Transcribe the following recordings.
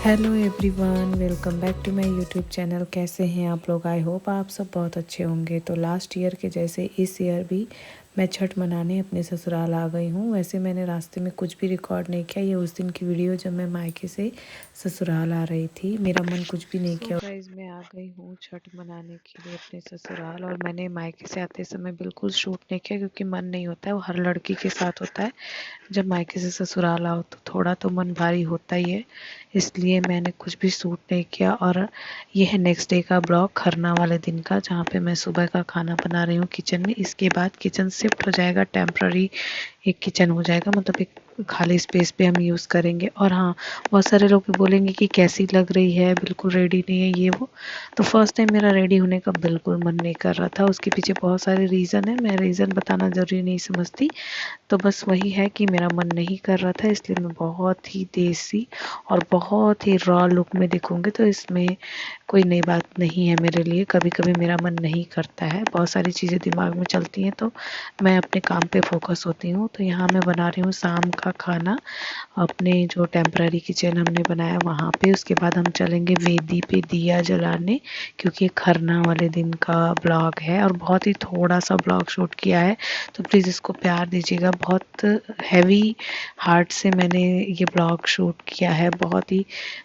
Hello everyone, welcome back to my YouTube channel. कैसे हैं आप लोग? आई होप आप सब बहुत अच्छे होंगे। तो लास्ट ईयर के जैसे इस ईयर भी मैं छठ मनाने अपने ससुराल आ गई हूँ। वैसे मैंने रास्ते में कुछ भी रिकॉर्ड नहीं किया। ये उस दिन की वीडियो जब मैं मायके से ससुराल आ रही थी। मेरा मन कुछ भी नहीं किया। गाइस, मैं आ गई हूँ छठ मनाने के लिए अपने ससुराल, और मैंने मायके से आते समय बिल्कुल शूट नहीं किया क्योंकि मन नहीं होता है। वो हर लड़की के साथ होता है, जब मायके से ससुराल आओ तो थोड़ा तो मन भारी होता ही है, इसलिए मैंने कुछ भी शूट नहीं किया। और ये है नेक्स्ट डे का ब्लॉग, खरना वाले दिन का, जहाँ पे मैं सुबह का खाना बना रही हूँ किचन में। इसके बाद किचन शिफ्ट हो जाएगा, टेम्प्ररी एक किचन हो जाएगा, मतलब एक खाली स्पेस पे हम यूज़ करेंगे। और हाँ, बहुत सारे लोग बोलेंगे कि कैसी लग रही है, बिल्कुल रेडी नहीं है ये वो। तो फर्स्ट टाइम मेरा रेडी होने का बिल्कुल मन नहीं कर रहा था। उसके पीछे बहुत सारे रीज़न है, मैं रीज़न बताना ज़रूरी नहीं समझती। तो बस वही है कि मेरा मन नहीं कर रहा था, इसलिए मैं बहुत ही देसी और बहुत ही रॉ लुक में दिखूंगी। तो इसमें कोई नई बात नहीं है मेरे लिए। कभी कभी मेरा मन नहीं करता है, बहुत सारी चीज़ें दिमाग में चलती हैं, तो मैं अपने काम पे फोकस होती हूँ। तो यहाँ मैं बना रही हूँ शाम का खाना अपने जो टेम्पररी किचन हमने बनाया वहाँ पे। उसके बाद हम चलेंगे वेदी पे दिया जलाने, क्योंकि ये खरना वाले दिन का ब्लॉग है और बहुत ही थोड़ा सा ब्लॉग शूट किया है, तो प्लीज़ इसको प्यार दीजिएगा। बहुत हैवी हार्ट से मैंने ये ब्लॉग शूट किया है, बहुत ही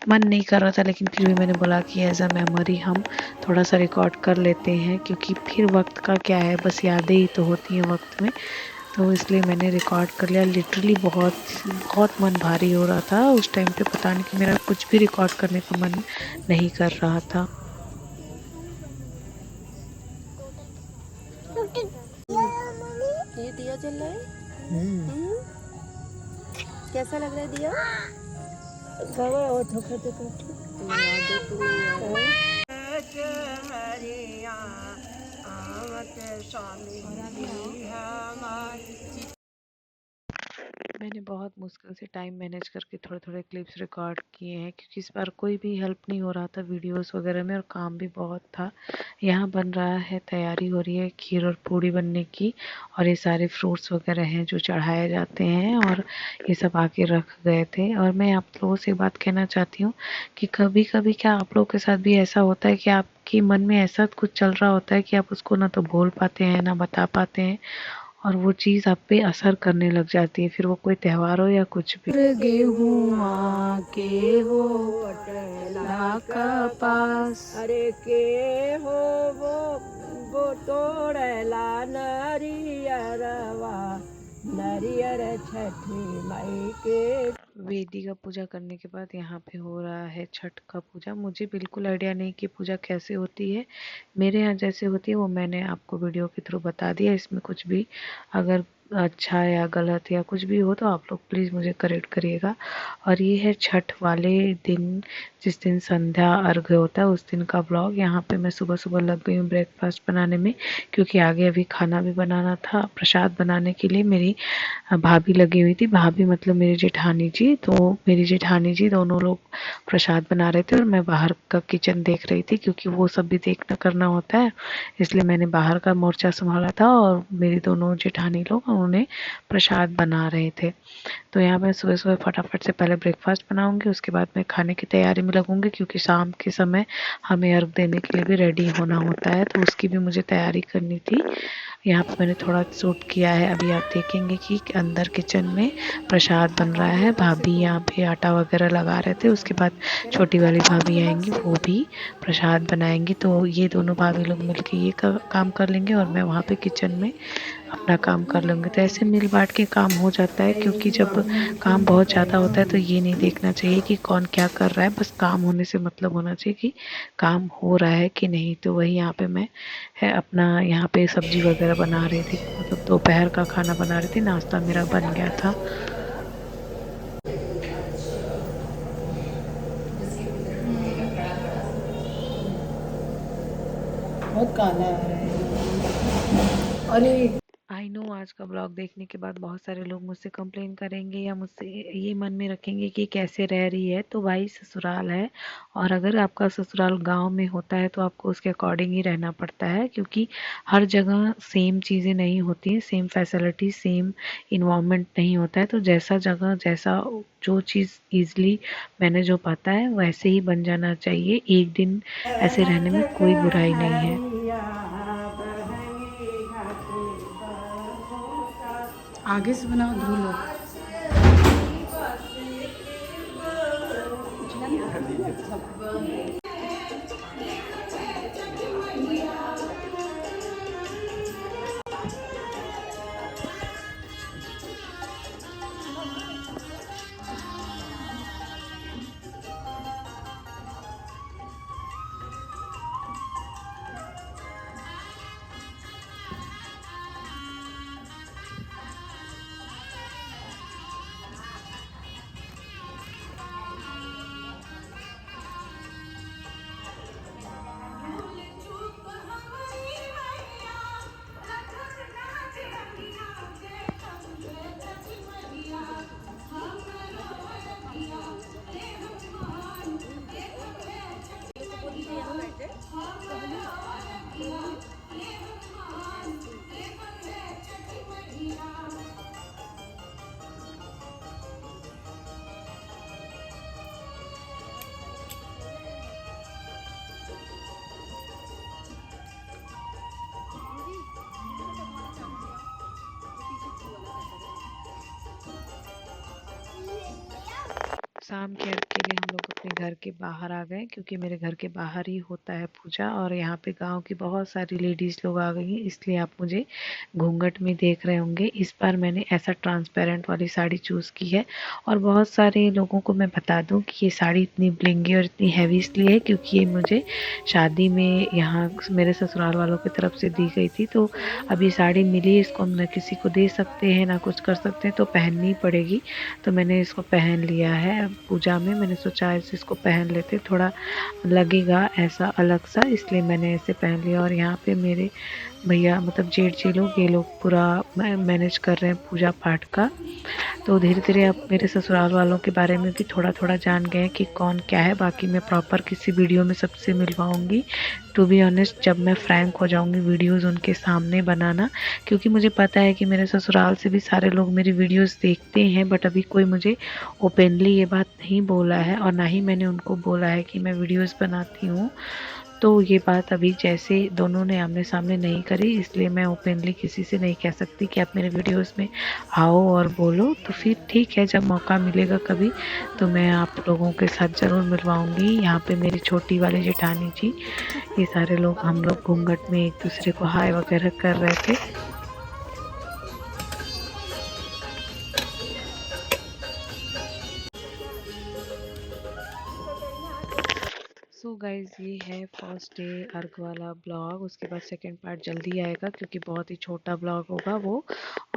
मन नहीं कर रहा था, लेकिन फिर भी मैंने बोला कि एज अ मेमोरी हम थोड़ा सा रिकॉर्ड कर लेते हैं, क्योंकि फिर वक्त का क्या है, बस यादें ही तो होती हैं वक्त में। तो इसलिए मैंने रिकॉर्ड कर लिया। लिटरली बहुत बहुत मन भारी हो रहा था उस टाइम पे, पता नहीं कि मेरा कुछ भी रिकॉर्ड करने का मन नहीं कर रहा था। ये दिया जल रहा है। कैसा लग रहा है दिया? मैंने बहुत मुश्किल से टाइम मैनेज करके थोड़े थोड़े क्लिप्स रिकॉर्ड किए हैं, क्योंकि इस बार कोई भी हेल्प नहीं हो रहा था वीडियोस वगैरह में, और काम भी बहुत था। यहाँ बन रहा है, तैयारी हो रही है खीर और पूड़ी बनने की, और ये सारे फ्रूट्स वगैरह हैं जो चढ़ाए जाते हैं, और ये सब आके रख गए थे। और मैं आप लोगों से बात कहना चाहती हूँ कि कभी कभी क्या आप लोगों के साथ भी ऐसा होता है कि आपके मन में ऐसा कुछ चल रहा होता है कि आप उसको ना तो बोल पाते हैं ना बता पाते हैं, और वो चीज़ आप पे असर करने लग जाती है, फिर वो कोई त्यौहार हो या कुछ भी। गेहूँ आके हो अटला का पास, अरे के हो वो तोड़ला नरियरवा, नरियर छठी माई के। वेदी का पूजा करने के बाद यहाँ पे हो रहा है छठ का पूजा। मुझे बिल्कुल आइडिया नहीं कि पूजा कैसे होती है, मेरे यहाँ जैसे होती है वो मैंने आपको वीडियो के थ्रू बता दिया। इसमें कुछ भी अगर अच्छा या गलत या कुछ भी हो तो आप लोग प्लीज़ मुझे करेक्ट करिएगा। और ये है छठ वाले दिन, जिस दिन संध्या अर्घ्य होता है उस दिन का ब्लॉग। यहाँ पे मैं सुबह सुबह लग गई हूँ ब्रेकफास्ट बनाने में, क्योंकि आगे अभी खाना भी बनाना था। प्रसाद बनाने के लिए मेरी भाभी लगी हुई थी, भाभी मतलब मेरी जेठानी जी। तो मेरी जेठानी जी दोनों लोग प्रसाद बना रहे थे और मैं बाहर का किचन देख रही थी, क्योंकि वो सब भी देखना करना होता है, इसलिए मैंने बाहर का मोर्चा संभाला था और मेरी दोनों जेठानी लोग उन्होंने प्रसाद बना रहे थे। तो यहाँ मैं सुबह सुबह फटाफट से पहले ब्रेकफास्ट बनाऊंगी, उसके बाद मैं खाने की तैयारी में लगूंगी, क्योंकि शाम के समय हमें अर्घ देने के लिए भी रेडी होना होता है, तो उसकी भी मुझे तैयारी करनी थी। यहाँ पे मैंने थोड़ा शूट किया है, अभी आप देखेंगे कि अंदर किचन में प्रसाद बन रहा है। भाभी यहाँ पे आटा वगैरह लगा रहे थे, उसके बाद छोटी वाली भाभी आएंगी, वो भी प्रसाद बनाएंगी। तो ये दोनों भाभी लोग मिलके ये काम कर लेंगे और मैं वहाँ पे किचन में अपना काम कर लूँगी। तो ऐसे मिल बांट के काम हो जाता है, क्योंकि जब काम बहुत ज़्यादा होता है तो ये नहीं देखना चाहिए कि कौन क्या कर रहा है, बस काम होने से मतलब होना चाहिए कि काम हो रहा है कि नहीं। तो वही यहाँ पे मैं है अपना यहाँ पे सब्जी वगैरह बना रही थी, मतलब दोपहर का खाना बना रही थी, नाश्ता मेरा बन गया था। बहुत काला है। अरे आई नो आज का ब्लॉग देखने के बाद बहुत सारे लोग मुझसे कंप्लेन करेंगे या मुझसे ये मन में रखेंगे कि कैसे रह रही है। तो भाई ससुराल है, और अगर आपका ससुराल गांव में होता है तो आपको उसके अकॉर्डिंग ही रहना पड़ता है, क्योंकि हर जगह सेम चीज़ें नहीं होती हैं, सेम फैसिलिटी सेम इन्वायरमेंट नहीं होता है। तो जैसा जगह जैसा जो चीज़ ईजिली मैनेज हो पाता है वैसे ही बन जाना चाहिए। एक दिन ऐसे रहने में कोई बुराई नहीं है। आगे से बनाओ धो लो। शाम के अकेले हम लोग अपने घर के बाहर आ गए, क्योंकि मेरे घर के बाहर ही होता है पूजा, और यहाँ पे गांव की बहुत सारी लेडीज़ लोग आ गई हैं, इसलिए आप मुझे घूंघट में देख रहे होंगे। इस बार मैंने ऐसा ट्रांसपेरेंट वाली साड़ी चूज़ की है। और बहुत सारे लोगों को मैं बता दूं कि ये साड़ी इतनी ब्लिंगी और इतनी हैवी इसलिए है क्योंकि ये मुझे शादी में यहाँ मेरे ससुराल वालों की तरफ से दी गई थी। तो अब ये साड़ी मिली, इसको हम न किसी को दे सकते हैं ना कुछ कर सकते हैं, तो पहननी पड़ेगी। तो मैंने इसको पहन लिया है पूजा में। मैंने सोचा इसको पहन लेते, थोड़ा लगेगा ऐसा अलग सा, इसलिए मैंने ऐसे पहन लिया। और यहाँ पे मेरे भैया मतलब जेठ जी लोग, ये लोग पूरा मैनेज कर रहे हैं पूजा पाठ का। तो धीरे धीरे अब मेरे ससुराल वालों के बारे में भी थोड़ा थोड़ा जान गए हैं कि कौन क्या है। बाकी मैं प्रॉपर किसी वीडियो में सबसे मिलवाऊंगी। टू बी ऑनेस्ट, जब मैं फ्रैंक हो जाऊंगी वीडियोस उनके सामने बनाना, क्योंकि मुझे पता है कि मेरे ससुराल से भी सारे लोग मेरी वीडियोस देखते हैं, बट अभी कोई मुझे ओपनली ये बात नहीं बोला है, और ना ही मैंने उनको बोला है कि मैं वीडियोस बनाती हूँ। तो ये बात अभी जैसे दोनों ने आमने सामने नहीं करी, इसलिए मैं ओपनली किसी से नहीं कह सकती कि आप मेरे वीडियोस में आओ और बोलो। तो फिर ठीक है, जब मौका मिलेगा कभी तो मैं आप लोगों के साथ ज़रूर मिलवाऊंगी। यहाँ पे मेरी छोटी वाली जेठानी जी, ये सारे लोग, हम लोग घूंघट में एक दूसरे को हाय वगैरह कर रहे थे। सो गाइज़, ये है फर्स्ट डे अर्घ वाला ब्लॉग। उसके बाद सेकंड पार्ट जल्दी आएगा, क्योंकि बहुत ही छोटा ब्लॉग होगा वो।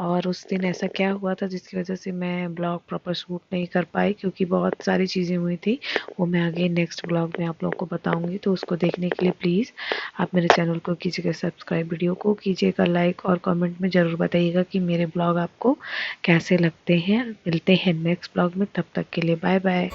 और उस दिन ऐसा क्या हुआ था जिसकी वजह से मैं ब्लॉग प्रॉपर शूट नहीं कर पाई, क्योंकि बहुत सारी चीज़ें हुई थी, वो मैं आगे नेक्स्ट ब्लॉग में आप लोग को बताऊंगी। तो उसको देखने के लिए प्लीज़ आप मेरे चैनल को कीजिएगा सब्सक्राइब, वीडियो को कीजिएगा लाइक, और कमेंट में ज़रूर बताइएगा कि मेरे ब्लॉग आपको कैसे लगते हैं। मिलते हैं नेक्स्ट ब्लॉग में, तब तक के लिए बाय बाय।